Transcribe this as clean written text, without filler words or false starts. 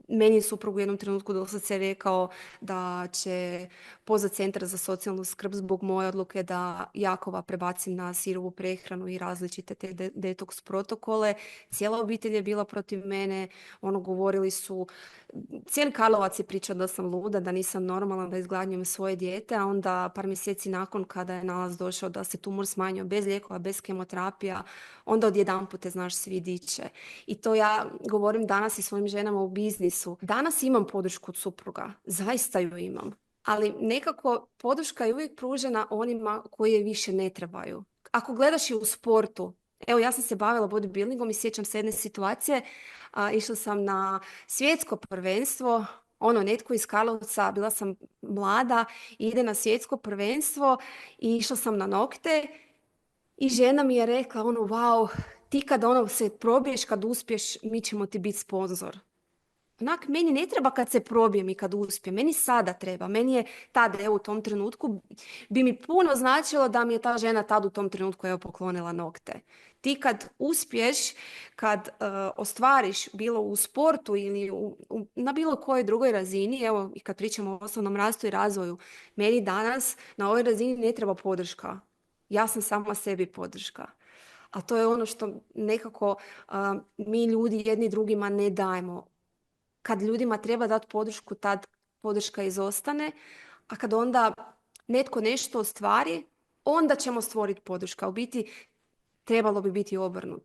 Meni je suprug u jednom trenutku doslovce rekao da će pozvat centar za socijalnu skrb zbog moje odluke da Jakova prebacim na sirovu prehranu i različite te detoks protokole. Cijela obitelj je bila protiv mene, govorili su, cijeli Karlovac je pričao da sam luda, da nisam normalna, da izgladnjujem svoje dijete, a onda par mjeseci nakon kada je nalaz došao da se tumor smanjio bez lijekova, bez kemoterapija, onda odjedanput te, znaš, svi diče. I to ja govorim danas i svojim ženama u biznisu. Danas imam podršku od supruga, zaista ju imam. Ali nekako podrška je uvijek pružena onima koji je više ne trebaju. Ako gledaš i u sportu, evo ja sam se bavila bodybuildingom i sjećam se jedne situacije, išla sam na svjetsko prvenstvo, netko iz Karlovca, bila sam mlada, ide na svjetsko prvenstvo i išla sam na nokte i žena mi je rekla, wow, ti kad se probiješ, kad uspješ, mi ćemo ti biti sponzor. Onak, meni ne treba kad se probijem i kad uspijem, meni sada treba. Meni je tada, evo u tom trenutku, bi mi puno značilo da mi je ta žena tad u tom trenutku poklonila nokte. Ti kad uspješ, kad ostvariš bilo u sportu ili na bilo kojoj drugoj razini, evo i kad pričamo o osobnom rastu i razvoju, meni danas na ovoj razini ne treba podrška. Ja sam sama sebi podrška. A to je ono što nekako mi ljudi jedni drugima ne dajemo. Kad ljudima treba dati podršku, tad podrška izostane, a kad onda netko nešto ostvari, onda ćemo stvoriti podrška. U biti trebalo bi biti obrnuto.